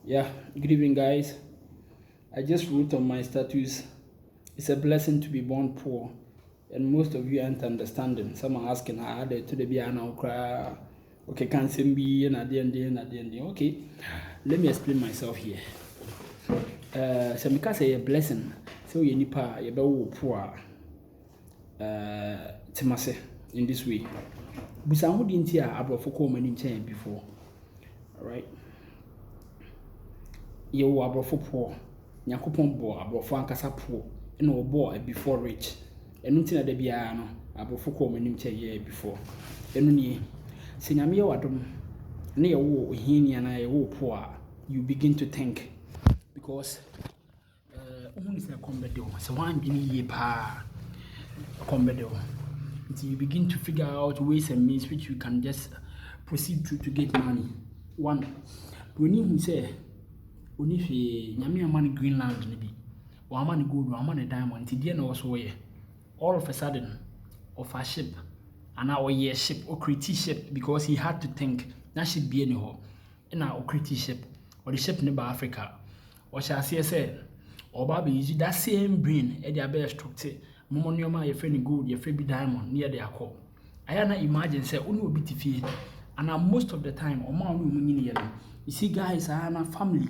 Yeah, good evening, guys. I just wrote on my status, it's a blessing to be born poor, and most of you aren't understanding. Some are asking, how they to the piano cry. Okay, can't see me, and at the end, Okay, let me explain myself here. So because a blessing, so you nipa, you be poor, Timase, in this way. Busan who didn't hear about for common in before, alright? Yɛwɔ aborɔfo poor nyankopɔn bɔɔ aborɔfo ankasa poor ɛna ɔbɔɔ before rich ɛno nti na da biara no aborɔfo kɔɔ ɔmo anim kyɛ yɛɛ before ɛno nie sɛ nyame yɛ w'adom na yɛwɔ ohiani anaa yɛwɔ poor a you begin to think because wohu ne sɛ ɛkɔm bɛde wo sɛ woandwene yie paa ɛkɔm bɛde wo nti you begin to figure out ways and means which you can just proceed to get money. One, broni hu sɛ oni hwee nyame ama no Greenland no bi wama no gold wama no diamond nti deɛ na ɔwɔ so wɔyɛ all of a sudden of a ship anaa ɔyɛ ship ɔkreti ship because he had to think na ship bie ne hɔ ɛna ɔkreti ship ɔde ship ne ba Africa ɔhyɛ aseɛ sɛ ɔba abɛyi that same brain ɛde abɛyɛ structure momo nneɛma a yɛfrɛ no gold yɛfrɛ bi diamond ne yɛde akɔ ayɛ na imagine sɛ wo ne obi te fie anaa most of the time ɔmo a wo ne ɔmo nyine yɛ no you see guys na family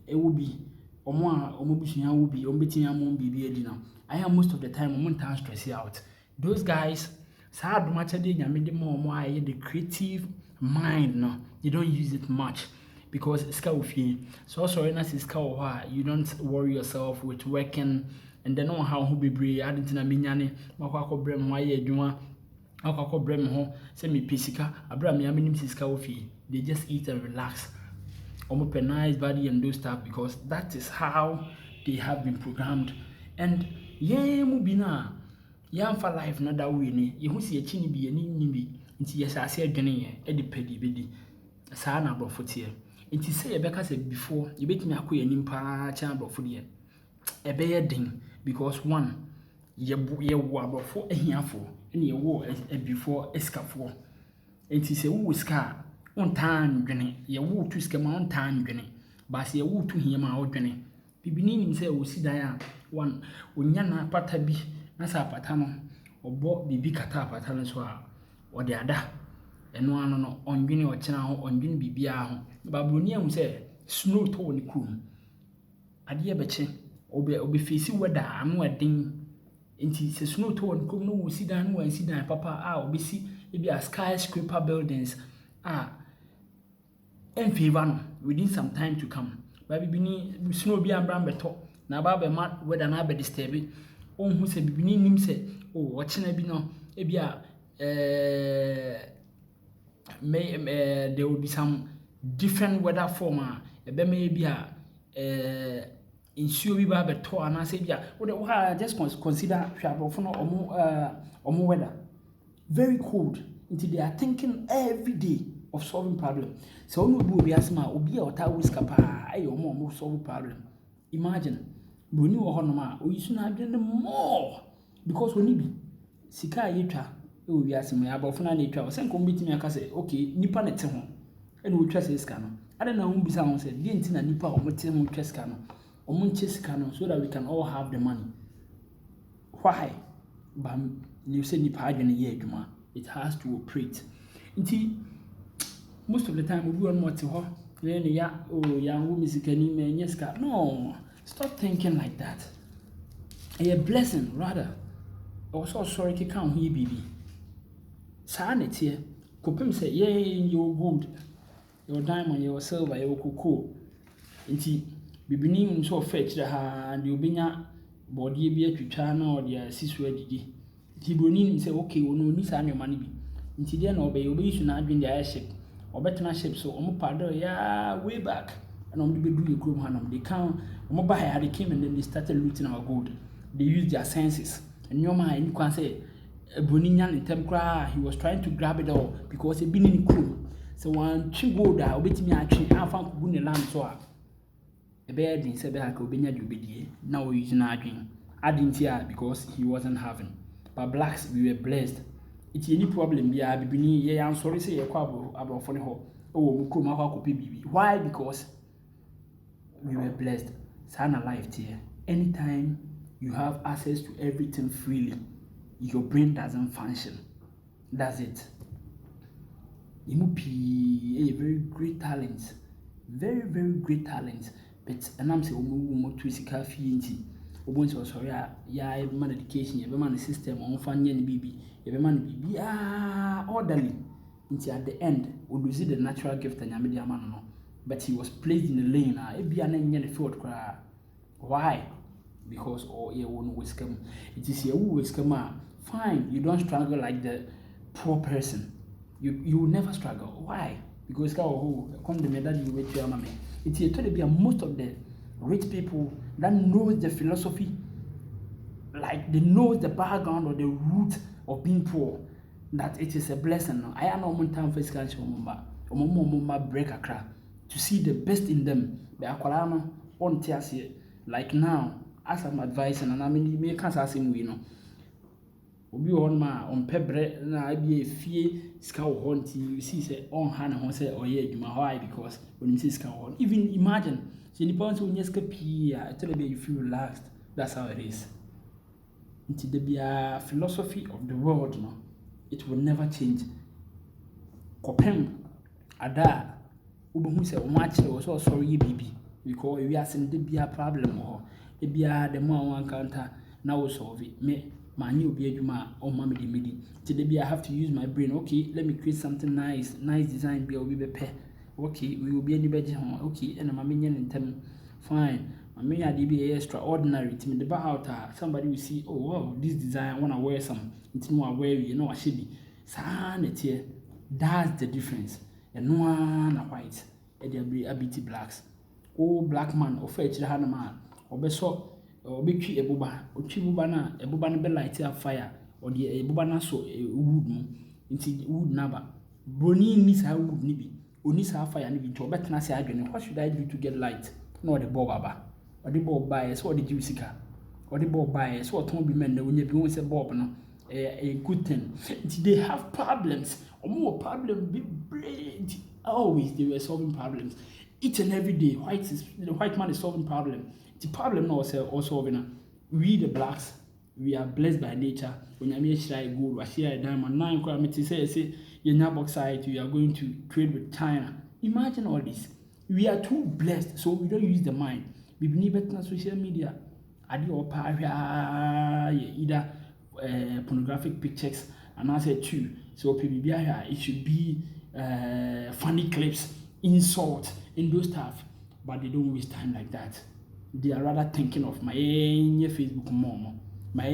ɛwɔ bi ɔmo a ɔmo busua wɔ bi ɔmo betumi ama biribi adi na ayɛ most of the time ɔmo ntan stress out those guys saa adom akyɛdeɛ nyame de ma ɔmo a ɛyɛ the creative mind no they don't use it much because sika wɔ fie so ɔsɔre na sɛ sika wɔ hɔ a you don't worry yourself with working and then ɔha wo ho bebree ade nti na menyane makɔ akɔbrɛ me ho ayɛ adwuma akɔ akɔbrɛ me ho sɛ mepɛ sika abrɛ a mea menim sɛ sika wɔ fie they just eat and relax almost nice body and do stuff because that is how they have been programmed. And yeah, mubina, yamfa life na that way ni. Yehu si echi ni bi eni ni bi. Nti yesa ase adwene ye, e de pedi bedi. Saa na abrofo tie. Nti say ye beka say before, ye betimi akɔ yanim pa cha abrofo de. E be ye den because one ye wo abrofo ahiafo, ene ye wo before eskafo. Nti say wo ska ontan dwene ye wo tu skema ontan dwene ba se ye wo tu hiema odwene bibini nim se wo si dan a one onya na pata bi na sa pata no obo bibi kata pata no so a ode ada eno ano no ondwene okena ho ondwene bibia ho ba broni ahu se snow to ne kum ade be che obe fesi weather anu adin nti se snow to ne kum no wo si dan no wan si dan papa a obe si ebi a skyscraper buildings in favor no within some time to come ba bibini snow bi ambra beto na ba be ma weather na be disturb onhu se bibini nim se o ochena bi no e bia there will be some different weather form e be me bia insuo bi ba beto ana se bia wo just consider hwabofo no omo weather very cold until they are thinking every day of solving problem. So no be obi asema obi a ota whisker pa ayo mo solve problem. Imagine broni wo hono ma oyisu na adwene more because oni bi sika ayetwa e obi asema ya bofo na na etwa o senko mbetimi aka say okay nipa na te ho e na otwa say sika no ade na ho bisa ho say de nti na nipa o mete ho twa sika no o mo nche sika no so that we can all have the money. Why ba you say nipa adwene ye adwuma it has to operate nti most of the time we want more to her. Yeah, oh, yeah, music and yes, no, stop thinking like that. A blessing, rather. Also, sorry, to count here, baby. Sanity here. Kopim say, yea, you're good. Your diamond, your silver, your cocoa. Inti, beginning so fetch the hand, you be not body be a china or the sis ready. Tibonin say, okay, we no need your money. Inti, then obey, you should not be in the airship. Or better ship so omo paddle yeah way back and on the bedroom you come hanum they can omo buy how they came and then they started looting our gold. They used their senses and your mind you can say Brunian in term cry he was trying to grab it all because it been in cool. So one chi gold a obeti me atwe afa kugu ne land so a e be edin se be ha ka obenya de obedie na we use na adwen adin tia because he wasn't having but blacks we were blessed. It's any problem be a bibini ye am sorry say ye kwa abrofo ne ho o wo krom akwa kope bibi why because we were blessed. Sana life here. Anytime you have access to everything freely, your brain doesn't function. That's it. You be a very great talent, very great talent. But and I'm saying we to sika fee obon so sorry ya man education ya be man system on fa nya ni bibi ya be man bibi orderly until at the end we lose the natural gift and nyame dia man no, but he was placed in the lane e bia na nya the field kra. Why? Because you won't wisdom. It is your wisdom. Fine, you don't struggle like the poor person. You will never struggle. Why? Because come the medal you wait your mommy. It is to be most of the rich people that knows the philosophy, like they know the background or the root of being poor, that it is a blessing. I am not time for this break a crack to see the best in them. The aqualano on tears here. Like now, as I'm advising, and I mean, you may can't ask him, Obi on ma on pebre na be a fee scout hunt. You see, say on hand and say, oh yeah, you why because when you see scout even imagine, see the points when you escape here, I tell you, you feel relaxed. That's how it is. Into the be a philosophy of the world, no, it will never change. Kopem ada ubu say watch was so sorry baby because we are seeing the be a problem or the be the more one counter now solve it. Me man you be a or mammy midi. Today I have to use my brain. Okay, let me create something nice design be a wee pair. Okay, we will be any better home. Okay, and I'm a minion in them. Fine. I mean, I did be extraordinary. To me, the about somebody will see, oh wow, this design I wanna wear some. It's more wear, you know, I should be. Sanity. That's the difference. And no one white, and there be a BT blacks. Oh, black man, or fetch the hand man, or be so, or be tree a buba, or chibubana, a bubana be light a fire, or the a bubana so a wood moon, into wood naba. Brony needs her wood nibby, or needs her fire nibby to a better say again. What should I do to get light? No, the bobaba, or the bob bias, or the juicica, or the bob bias, or Tommy men, when you be say bob no. A good thing. They have problems, or more problems. Always they were solving problems. Each and every day, the white man is solving problem. The problem now also solving. We the blacks, we are blessed by nature. When you make sure gold, I share a diamond. Now, I'm say you're not bauxite. You are going to trade with China. Imagine all this. We are too blessed, so we don't use the mind. We need better social media. Adi opa either. Pornographic pictures and I said too. So PBB it should be funny clips, insult, in those stuff, but they don't waste time like that. They are rather thinking of my Facebook mom, my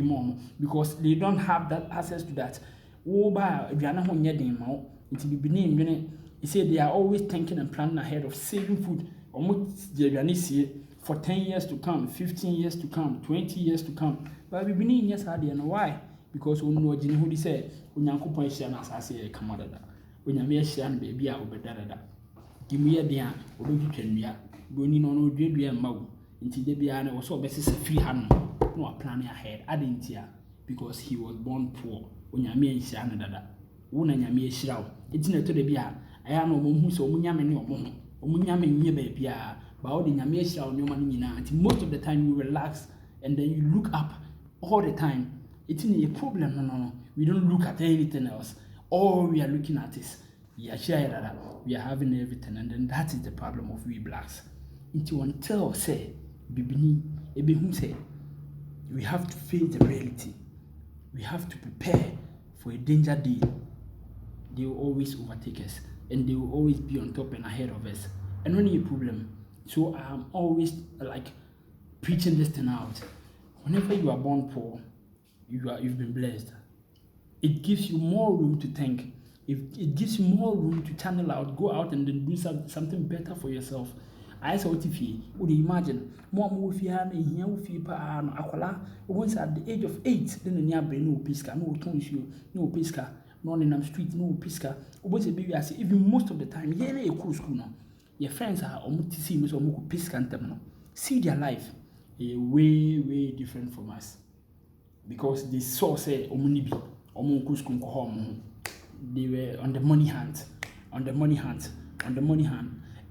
mom, because they don't have that access to that. Oh, by if you are not on your name, it will be named. You say they are always thinking and planning ahead of saving food. Almost the for 10 years to come, 15 years to come, 20 years to come. But we've been in yes, and why? Because we know Jimmy Hoodie said, when Uncle Pointian as I say, come out of that. When you're mere shan baby, I will be that. Give me a dear, or you can be a burning on no dream and mouth. Until the Biana was so best a free hand. No, planning ahead, adding tear, because he was born poor. When you're mere shan dada. When you're mere shroud, it's not to the Bia. I am no moon who's so munyaming or moon, or munyaming near baby. But all the nyamesha on your money until most of the time you relax and then you look up all the time. It's not a problem, no. We don't look at anything else. All we are looking at is we are sharing that we are having everything, and then that is the problem of we blacks. Until say Bibini Ebihum say we have to face the reality. We have to prepare for a danger day. They will always overtake us and they will always be on top and ahead of us. And only a problem. So I'm always like preaching this thing out. Whenever you are born poor, you've been blessed. It gives you more room to think. It gives you more room to channel out, go out and then do something better for yourself. I saw what if you would imagine more movie and here with you akwala once at the age of 8, then near no pisca, no tonsure, no pisca, no in the street, no pisca. Always a baby I say even most of the time, yeah, a cool school now. Your friends are almost see me so much pisca and them. See their life way different from us. Because they saw say omunibi, they were on the money hunt.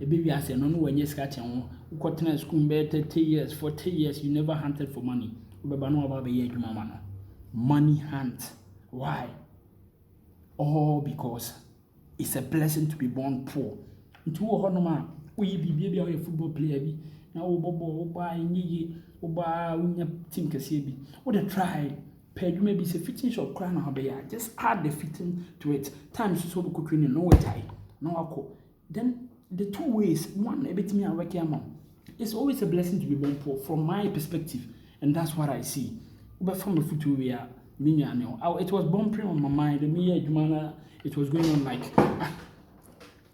baby I say no when you scratch and cotton school better 30 years, 40 years, you never hunted for money. But no about the age mama. Money hunt. Why? All because it's a blessing to be born poor. Into a honor, we be a football player. Now, buy ye, buy team Cassibi. What a try. Pay you maybe say fitting shop crown or bear. Just add the fitting to it. Times so cooking no tie. No alcohol. Then the two ways, one, a bit me and work mom. It's always a blessing to be born poor from my perspective, and that's what I see. But from the foot we are, me and now, it was bumping on my mind. It was going on like,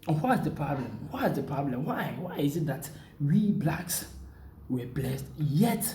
what's the problem? What's the problem? Why is it that we blacks were blessed, yet